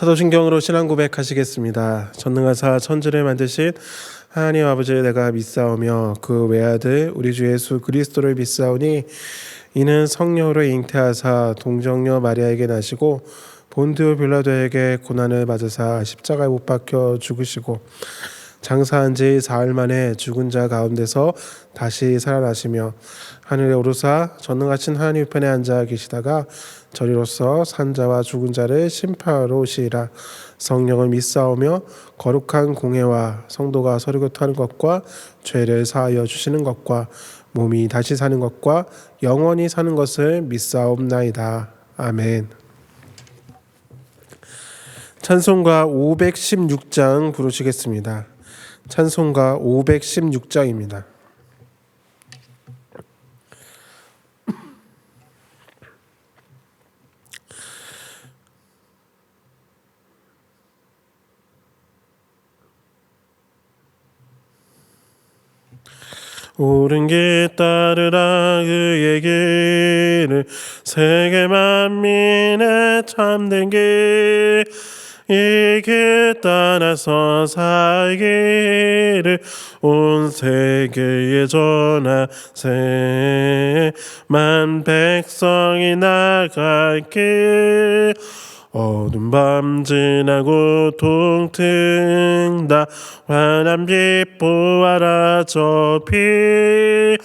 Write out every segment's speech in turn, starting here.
사도신경으로 신앙 고백하시겠습니다. 전능하사 천지를 만드신 하나님 아버지를 내가 믿사오며 그 외아들 우리 주 예수 그리스도를 믿사오니 이는 성령으로 잉태하사 동정녀 마리아에게 나시고 본디오 빌라도에게 고난을 받으사 십자가에 못 박혀 죽으시고 장사한 지 사흘 만에 죽은 자 가운데서 다시 살아나시며 하늘에 오르사 전능하신 하나님 편에 앉아 계시다가 저리로서 산자와 죽은 자를 심판하러 오시리라. 성령을 믿사오며 거룩한 공회와 성도가 서로 교통하는 것과 죄를 사하여 주시는 것과 몸이 다시 사는 것과 영원히 사는 것을 믿사옵나이다. 아멘. 찬송가 516장 부르시겠습니다. 찬송가 516장입니다. 옳은 길 따르라 그의 길을 세계 만민의 참된 길 이 길 따라서 살기를 온 세계에 전하세 만 백성이 나갈 길 어두운 밤 지나고 동튼다 환한 빛 보아라 저 빛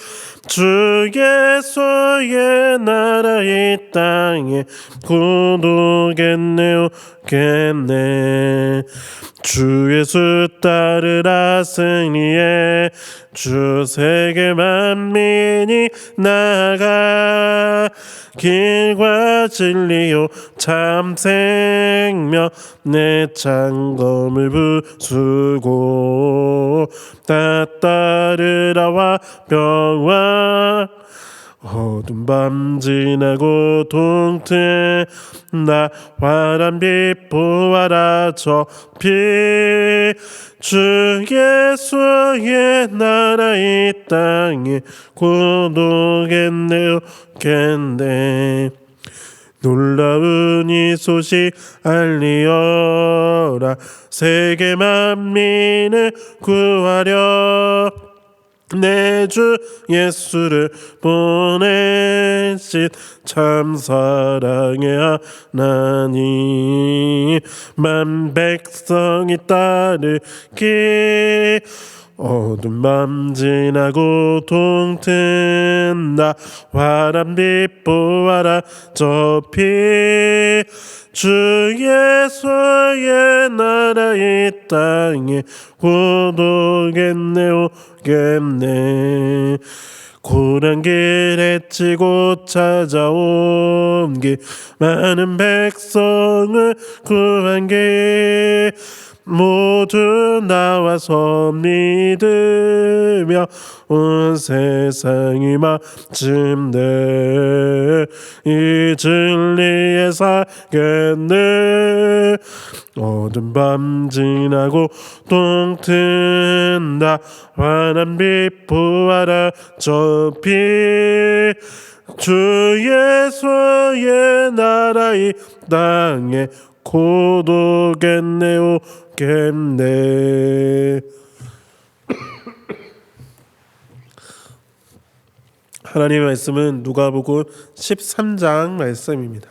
주 예수의 나라 이 땅에 고독했네 오겠네 주 예수 따르라 승리해 주 세계 만민이 나가 길과 진리요 참 생명 내 창검을 부수고 다 따르라와 평화 어두운 밤 지나고 동튼다 환한 빛 보아라 저 빛 주 예수의 나라 이 땅에 고독했네 오겠네 놀라운 이 소식 알리어라 세계 만민을 구하려 내 주 예수를 보내신 참 사랑의 하나님 만 백성이 따르기 어두운 밤 지나고 동튼다 환한 빛 보아라 저 빛 주 예수의 나라 이 땅에 고독했네 오겠네 고난 길 헤치고 찾아온 길 많은 백성을 구한 길 모두 나와서 믿으며 온 세상이 마침내 이 진리에 살겠네 어두운 밤 지나고 동튼다 환한 빛 보아라 저 빛 주 예수의 나라 이 땅에 고독했네 오겠네 하나님의 말씀은 누가복음 13장 말씀입니다.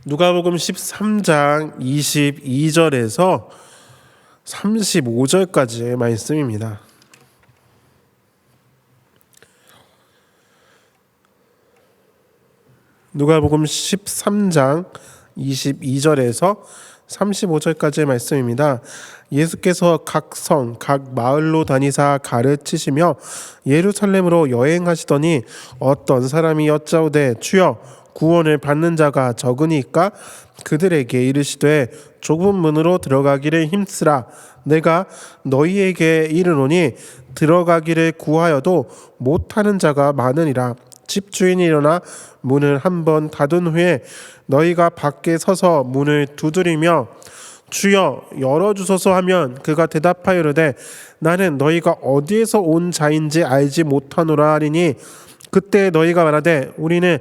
누가복음 13장 22절에서 35절까지의 말씀입니다. 누가복음 13장 22절에서 35절까지의 말씀입니다. 예수께서 각 성, 각 마을로 다니사 가르치시며 예루살렘으로 여행하시더니 어떤 사람이 여짜오되 주여 구원을 받는 자가 적으니까 그들에게 이르시되 좁은 문으로 들어가기를 힘쓰라 내가 너희에게 이르노니 들어가기를 구하여도 못하는 자가 많으니라 집주인이 일어나 문을 한번 닫은 후에 너희가 밖에 서서 문을 두드리며 주여 열어주소서 하면 그가 대답하여 이르되 나는 너희가 어디에서 온 자인지 알지 못하노라 하리니 그때 너희가 말하되 우리는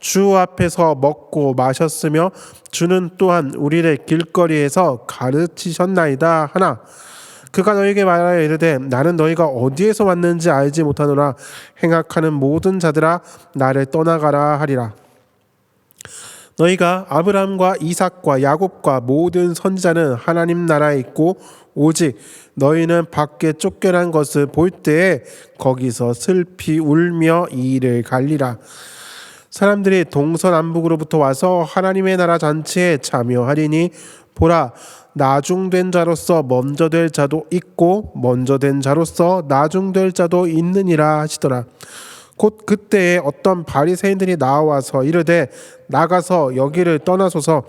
주 앞에서 먹고 마셨으며 주는 또한 우리를 길거리에서 가르치셨나이다 하나 그가 너에게 말하여 이르되 나는 너희가 어디에서 왔는지 알지 못하노라. 행악하는 모든 자들아 나를 떠나가라 하리라. 너희가 아브라함과 이삭과 야곱과 모든 선지자는 하나님 나라에 있고 오직 너희는 밖에 쫓겨난 것을 볼 때에 거기서 슬피 울며 이 일을 갈리라. 사람들이 동서남북으로부터 와서 하나님의 나라 잔치에 참여하리니 보라 나중된 자로서 먼저 될 자도 있고 먼저 된 자로서 나중될 자도 있느니라 하시더라. 곧 그때에 어떤 바리새인들이 나와서 이르되 나가서 여기를 떠나소서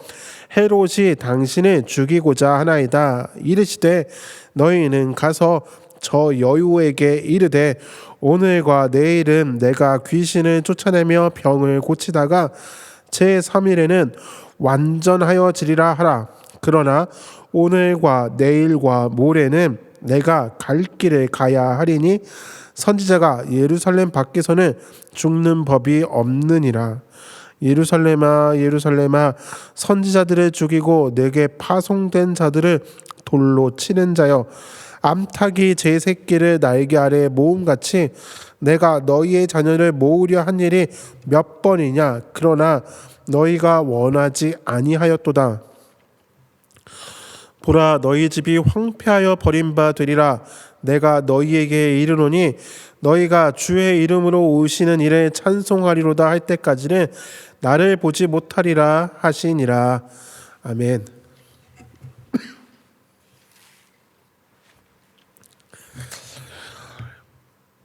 헤롯이 당신을 죽이고자 하나이다. 이르시되 너희는 가서 저 여우에게 이르되 오늘과 내일은 내가 귀신을 쫓아내며 병을 고치다가 제3일에는 완전하여지리라 하라. 그러나 오늘과 내일과 모레는 내가 갈 길을 가야 하리니 선지자가 예루살렘 밖에서는 죽는 법이 없느니라. 예루살렘아 예루살렘아 선지자들을 죽이고 내게 파송된 자들을 돌로 치는 자여 암탉이 제 새끼를 날개 아래 모음같이 내가 너희의 자녀를 모으려 한 일이 몇 번이냐. 그러나 너희가 원하지 아니하였도다. 보라 너희 집이 황폐하여 버린 바 되리라. 내가 너희에게 이르노니 너희가 주의 이름으로 오시는 일에 찬송하리로다 할 때까지는 나를 보지 못하리라 하시니라. 아멘.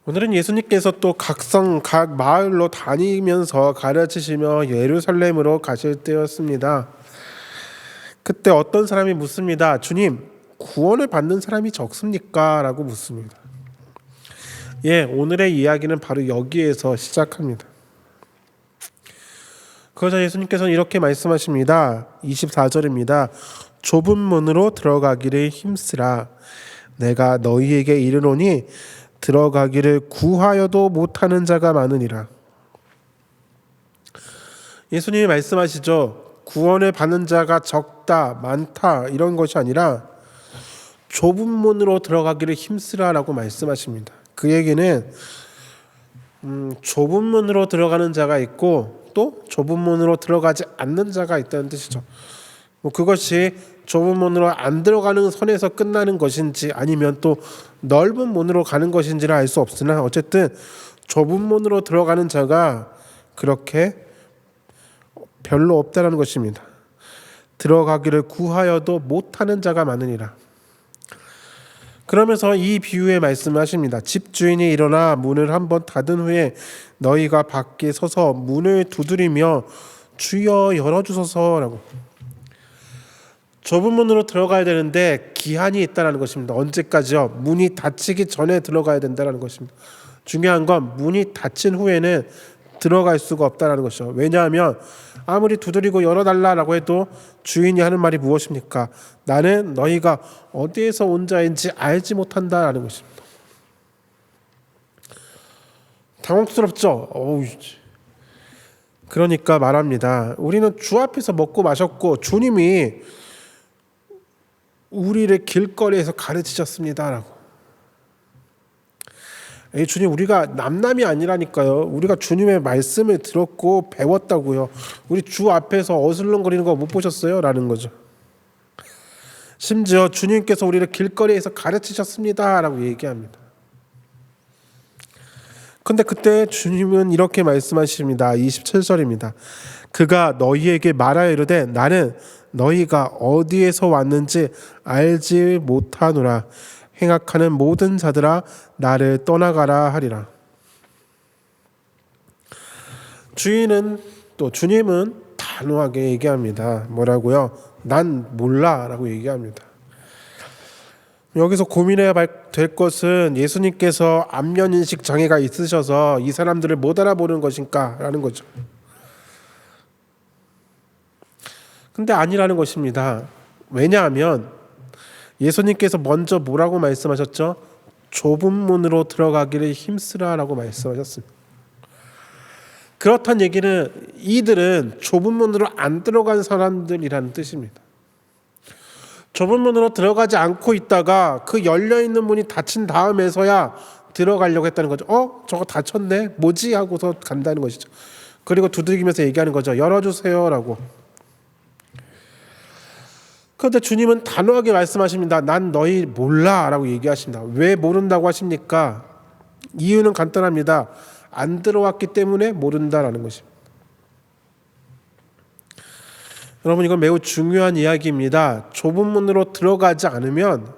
오늘은 예수님께서 또 각성 각 마을로 다니면서 가르치시며 예루살렘으로 가실 때였습니다. 그때 어떤 사람이 묻습니다. 주님, 구원을 받는 사람이 적습니까? 라고 묻습니다. 예, 오늘의 이야기는 바로 여기에서 시작합니다. 그러자 예수님께서는 이렇게 말씀하십니다. 24절입니다. 좁은 문으로 들어가기를 힘쓰라. 내가 너희에게 이르노니 들어가기를 구하여도 못하는 자가 많으니라. 예수님이 말씀하시죠. 구원을 받는 자가 적다, 많다 이런 것이 아니라 좁은 문으로 들어가기를 힘쓰라라고 말씀하십니다. 그 얘기는 좁은 문으로 들어가는 자가 있고 또 좁은 문으로 들어가지 않는 자가 있다는 뜻이죠. 그것이 좁은 문으로 안 들어가는 선에서 끝나는 것인지 아니면 또 넓은 문으로 가는 것인지를 알 수 없으나 어쨌든 좁은 문으로 들어가는 자가 그렇게 별로 없다는 것입니다. 들어가기를 구하여도 못하는 자가 많으니라. 그러면서 이 비유의 말씀을 하십니다. 집주인이 일어나 문을 한번 닫은 후에 너희가 밖에 서서 문을 두드리며 주여 열어주소서라고. 좁은 문으로 들어가야 되는데 기한이 있다는 것입니다. 언제까지요? 문이 닫히기 전에 들어가야 된다는 것입니다. 중요한 건 문이 닫힌 후에는 들어갈 수가 없다는 것이죠. 왜냐하면 아무리 두드리고 열어달라고 해도 주인이 하는 말이 무엇입니까? 나는 너희가 어디에서 온 자인지 알지 못한다라는 것입니다. 당혹스럽죠? 그러니까 말합니다. 우리는 주 앞에서 먹고 마셨고 주님이 우리를 길거리에서 가르치셨습니다라고. 주님, 우리가 남남이 아니라니까요. 우리가 주님의 말씀을 들었고 배웠다고요. 우리 주 앞에서 어슬렁거리는 거 못 보셨어요? 라는 거죠. 심지어 주님께서 우리를 길거리에서 가르치셨습니다 라고 얘기합니다. 근데 그때 주님은 이렇게 말씀하십니다. 27절입니다. 그가 너희에게 말하여 이르되 나는 너희가 어디에서 왔는지 알지 못하노라. 행악하는 모든 자들아 나를 떠나가라 하리라. 주님은 단호하게 얘기합니다. 뭐라고요? 난 몰라 라고 얘기합니다. 여기서 고민해야 될 것은 예수님께서 안면인식 장애가 있으셔서 이 사람들을 못 알아보는 것인가 라는 거죠. 근데 아니라는 것입니다. 왜냐하면 예수님께서 먼저 뭐라고 말씀하셨죠? 좁은 문으로 들어가기를 힘쓰라라고 말씀하셨습니다. 그렇다는 얘기는 이들은 좁은 문으로 안 들어간 사람들이라는 뜻입니다. 좁은 문으로 들어가지 않고 있다가 그 열려있는 문이 닫힌 다음에서야 들어가려고 했다는 거죠. 저거 닫혔네? 뭐지? 하고서 간다는 것이죠. 그리고 두들기면서 얘기하는 거죠. 열어주세요 라고. 그런데 주님은 단호하게 말씀하십니다. 난 너희 몰라 라고 얘기하십니다. 왜 모른다고 하십니까? 이유는 간단합니다. 안 들어왔기 때문에 모른다라는 것입니다. 여러분, 이건 매우 중요한 이야기입니다. 좁은 문으로 들어가지 않으면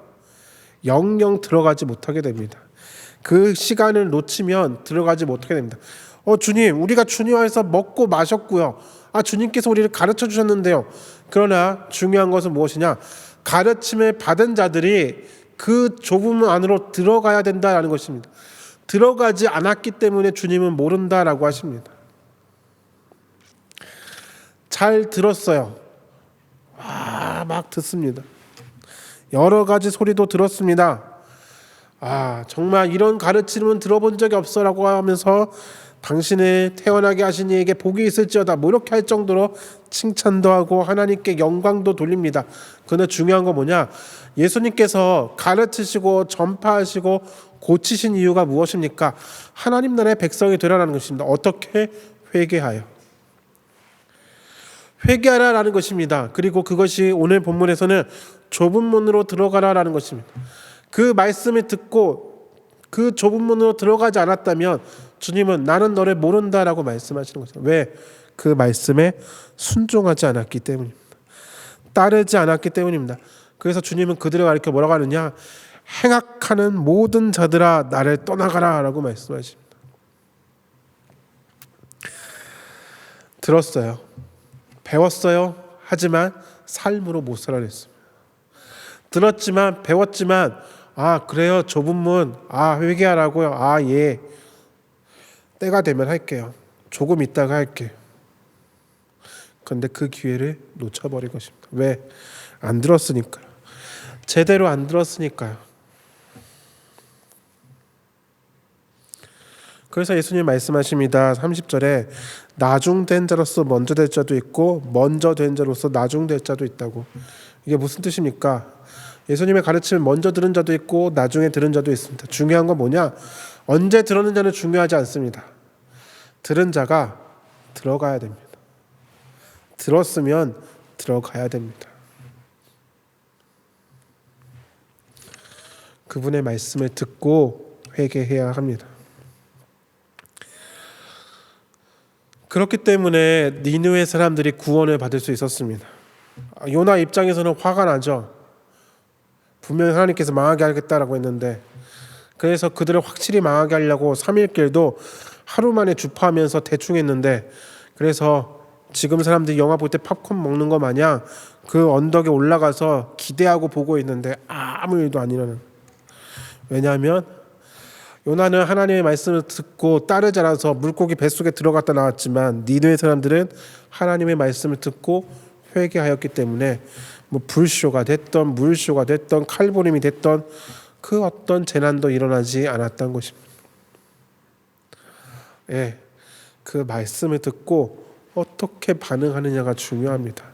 영영 들어가지 못하게 됩니다. 그 시간을 놓치면 들어가지 못하게 됩니다. 주님, 우리가 주님 안에서 먹고 마셨고요. 주님께서 우리를 가르쳐 주셨는데요. 그러나 중요한 것은 무엇이냐? 가르침을 받은 자들이 그 좁은 문 안으로 들어가야 된다라는 것입니다. 들어가지 않았기 때문에 주님은 모른다라고 하십니다. 잘 들었어요. 막 듣습니다. 여러 가지 소리도 들었습니다. 정말 이런 가르침은 들어본 적이 없어라고 하면서 당신을 태어나게 하신 이에게 복이 있을지어다 뭐 이렇게 할 정도로 칭찬도 하고 하나님께 영광도 돌립니다. 그런데 중요한 건 뭐냐? 예수님께서 가르치시고 전파하시고 고치신 이유가 무엇입니까? 하나님 나라의 백성이 되라는 것입니다. 어떻게? 회개하여. 회개하라라는 것입니다. 그리고 그것이 오늘 본문에서는 좁은 문으로 들어가라라는 것입니다. 그 말씀을 듣고 그 좁은 문으로 들어가지 않았다면 주님은 나는 너를 모른다라고 말씀하시는 것입니다. 왜? 그 말씀에 순종하지 않았기 때문입니다. 따르지 않았기 때문입니다. 그래서 주님은 그들을 가리켜 뭐라고 하느냐? 행악하는 모든 자들아 나를 떠나가라 라고 말씀하십니다. 들었어요. 배웠어요. 하지만 삶으로 못 살아냈습니다. 들었지만 배웠지만 그래요. 좁은 문 회개하라고요. 예. 때가 되면 할게요. 조금 있다가 할게요. 그런데 그 기회를 놓쳐버린 것입니다. 왜? 안 들었으니까요. 제대로 안 들었으니까요. 그래서 예수님 말씀하십니다. 30절에 나중된 자로서 먼저 될 자도 있고 먼저 된 자로서 나중될 자도 있다고. 이게 무슨 뜻입니까? 예수님의 가르침을 먼저 들은 자도 있고 나중에 들은 자도 있습니다. 중요한 건 뭐냐? 언제 들었느냐는 중요하지 않습니다. 들은 자가 들어가야 됩니다. 들었으면 들어가야 됩니다. 그분의 말씀을 듣고 회개해야 합니다. 그렇기 때문에 니느웨 사람들이 구원을 받을 수 있었습니다. 요나 입장에서는 화가 나죠. 분명히 하나님께서 망하게 하겠다라고 했는데, 그래서 그들을 확실히 망하게 하려고 3일길도 하루 만에 주파하면서 대충 했는데, 그래서 지금 사람들이 영화 볼 때 팝콘 먹는 거 마냥 그 언덕에 올라가서 기대하고 보고 있는데 아무 일도 안 일어나는. 왜냐하면 요나는 하나님의 말씀을 듣고 따르지 않아서 물고기 뱃속에 들어갔다 나왔지만 니느웨 사람들은 하나님의 말씀을 듣고 회개하였기 때문에 불쇼가 됐던 물쇼가 됐던 칼부림이 됐던 그 어떤 재난도 일어나지 않았던 것입니다. 그 말씀을 듣고 어떻게 반응하느냐가 중요합니다.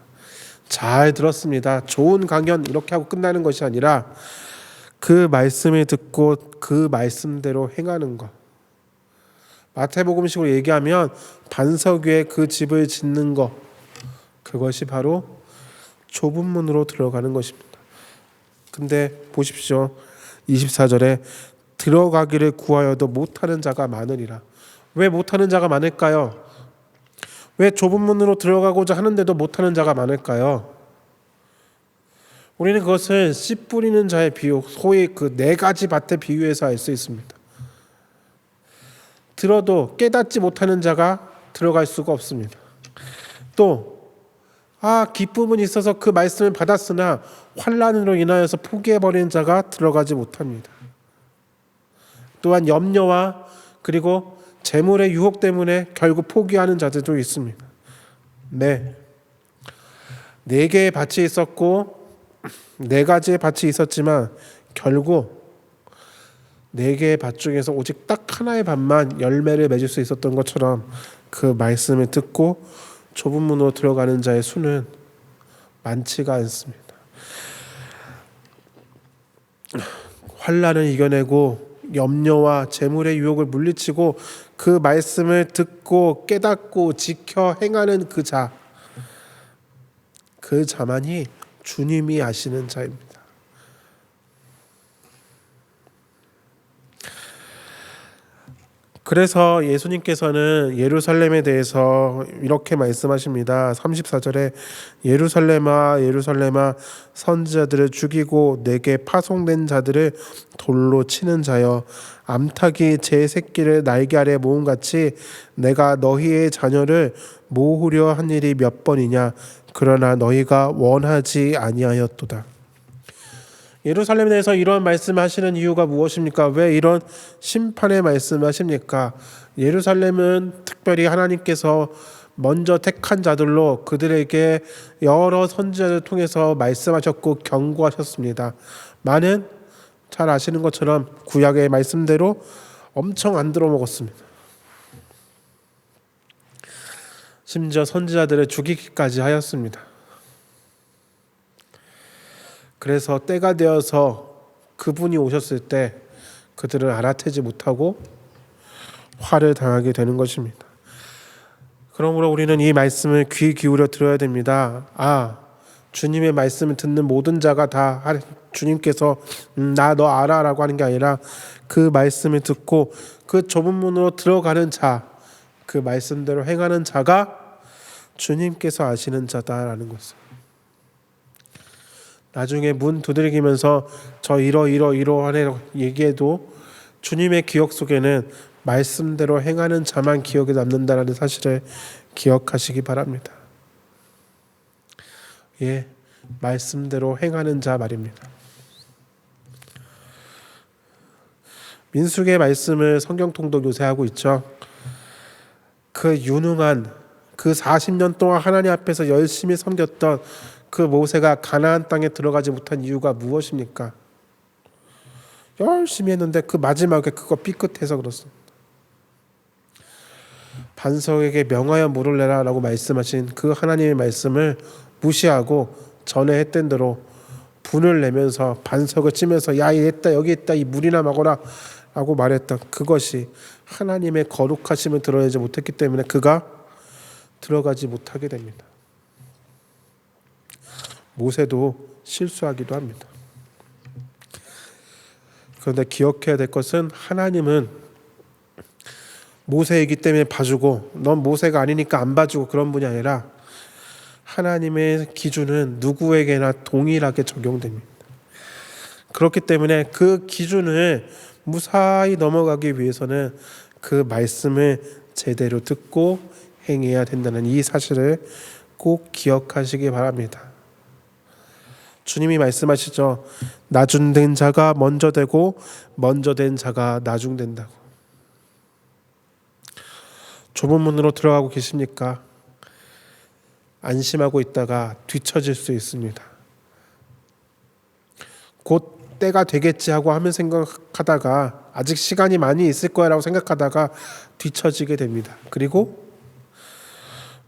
잘 들었습니다. 좋은 강연 이렇게 하고 끝나는 것이 아니라 그 말씀을 듣고 그 말씀대로 행하는 것. 마태복음식으로 얘기하면 반석 위에 그 집을 짓는 것. 그것이 바로 좁은 문으로 들어가는 것입니다. 근데 보십시오. 24절에 들어가기를 구하여도 못하는 자가 많으리라. 왜 못하는 자가 많을까요? 왜 좁은 문으로 들어가고자 하는데도 못하는 자가 많을까요? 우리는 그것을 씨 뿌리는 자의 비유, 소위 그 4가지 밭의 비유에서 알 수 있습니다. 들어도 깨닫지 못하는 자가 들어갈 수가 없습니다. 또 기쁨은 있어서 그 말씀을 받았으나 환난으로 인하여서 포기해버리는 자가 들어가지 못합니다. 또한 염려와 그리고 재물의 유혹 때문에 결국 포기하는 자들도 있습니다. 4개의 밭이 있었고 4가지의 밭이 있었지만 결국 4개의 밭 중에서 오직 딱 하나의 밭만 열매를 맺을 수 있었던 것처럼 그 말씀을 듣고 좁은 문으로 들어가는 자의 수는 많지가 않습니다. 환난을 이겨내고 염려와 재물의 유혹을 물리치고 그 말씀을 듣고 깨닫고 지켜 행하는 그 자만이 주님이 아시는 자입니다. 그래서 예수님께서는 예루살렘에 대해서 이렇게 말씀하십니다. 34절에 예루살렘아 예루살렘아 선지자들을 죽이고 내게 파송된 자들을 돌로 치는 자여 암탉이 제 새끼를 날개 아래 모음같이 내가 너희의 자녀를 모으려 한 일이 몇 번이냐 그러나 너희가 원하지 아니하였도다. 예루살렘에 대해서 이런 말씀하시는 이유가 무엇입니까? 왜 이런 심판의 말씀하십니까? 예루살렘은 특별히 하나님께서 먼저 택한 자들로 그들에게 여러 선지자를 통해서 말씀하셨고 경고하셨습니다. 많은 잘 아시는 것처럼 구약의 말씀대로 엄청 안 들어먹었습니다. 심지어 선지자들을 죽이기까지 하였습니다. 그래서 때가 되어서 그분이 오셨을 때 그들을 알아채지 못하고 화를 당하게 되는 것입니다. 그러므로 우리는 이 말씀을 귀 기울여 들어야 됩니다. 주님의 말씀을 듣는 모든 자가 다 주님께서 나 너 알아 라고 하는 게 아니라 그 말씀을 듣고 그 좁은 문으로 들어가는 자, 그 말씀대로 행하는 자가 주님께서 아시는 자다라는 것을. 나중에 문 두드리면서 저 이러하네 얘기해도 주님의 기억 속에는 말씀대로 행하는 자만 기억에 남는다는 사실을 기억하시기 바랍니다. 말씀대로 행하는 자 말입니다. 민수기의 말씀을 성경통독 요새 하고 있죠. 그 유능한 그 40년 동안 하나님 앞에서 열심히 섬겼던 그 모세가 가나안 땅에 들어가지 못한 이유가 무엇입니까? 열심히 했는데 그 마지막에 그거 삐끗해서 그렇습니다. 반석에게 명하여 물을 내라 라고 말씀하신 그 하나님의 말씀을 무시하고 전에 했던 대로 분을 내면서 반석을 치면서 야 있다 여기 있다 이 물이나 먹어라 라고 말했던 그것이 하나님의 거룩하심을 드러내지 못했기 때문에 그가 들어가지 못하게 됩니다. 모세도 실수하기도 합니다. 그런데 기억해야 될 것은 하나님은 모세이기 때문에 봐주고 넌 모세가 아니니까 안 봐주고 그런 분이 아니라 하나님의 기준은 누구에게나 동일하게 적용됩니다. 그렇기 때문에 그 기준을 무사히 넘어가기 위해서는 그 말씀을 제대로 듣고 행해야 된다는 이 사실을 꼭 기억하시기 바랍니다. 주님이 말씀하시죠. 나중된 자가 먼저 되고 먼저 된 자가 나중된다고. 좁은 문으로 들어가고 계십니까? 안심하고 있다가 뒤처질 수 있습니다. 곧 때가 되겠지 하고 하면 생각하다가 아직 시간이 많이 있을 거야 라고 생각하다가 뒤처지게 됩니다. 그리고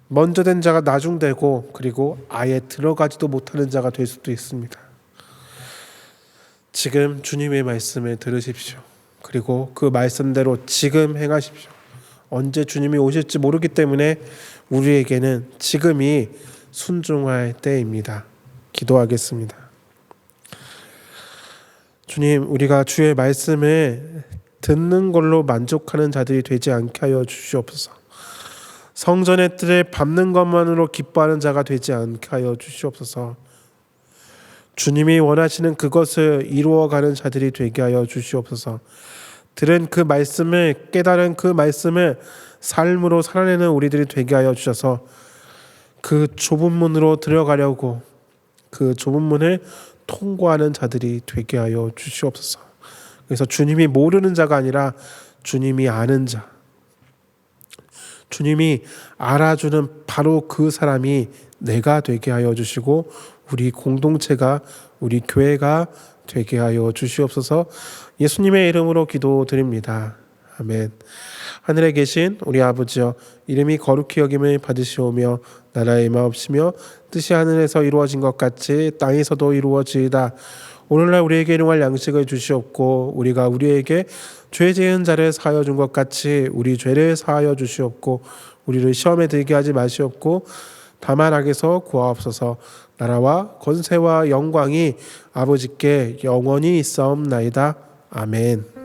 먼저 된 자가 나중되고 그리고 아예 들어가지도 못하는 자가 될 수도 있습니다. 지금 주님의 말씀을 들으십시오. 그리고 그 말씀대로 지금 행하십시오. 언제 주님이 오실지 모르기 때문에 우리에게는 지금이 순종할 때입니다. 기도하겠습니다. 주님, 우리가 주의 말씀을 듣는 걸로 만족하는 자들이 되지 않게 하여 주시옵소서. 성전의 뜰을 밟는 것만으로 기뻐하는 자가 되지 않게 하여 주시옵소서. 주님이 원하시는 그것을 이루어가는 자들이 되게 하여 주시옵소서. 들은 그 말씀을 깨달은 그 말씀을 삶으로 살아내는 우리들이 되게 하여 주셔서 그 좁은 문으로 들어가려고 그 좁은 문을 통과하는 자들이 되게 하여 주시옵소서. 그래서 주님이 모르는 자가 아니라 주님이 아는 자, 주님이 알아주는 바로 그 사람이 내가 되게 하여 주시고 우리 공동체가 우리 교회가 되게 하여 주시옵소서. 예수님의 이름으로 기도드립니다. 아멘. 하늘에 계신 우리 아버지여, 이름이 거룩히 여김을 받으시오며 나라의 임하옵시며 뜻이 하늘에서 이루어진 것 같이 땅에서도 이루어지이다. 오늘날 우리에게 일용할 양식을 주시옵고 우리가 우리에게 죄 지은 자를 사하여 준 것 같이 우리 죄를 사하여 주시옵고 우리를 시험에 들게 하지 마시옵고 다만 악에서 구하옵소서. 나라와 권세와 영광이 아버지께 영원히 있사옵나이다. 아멘.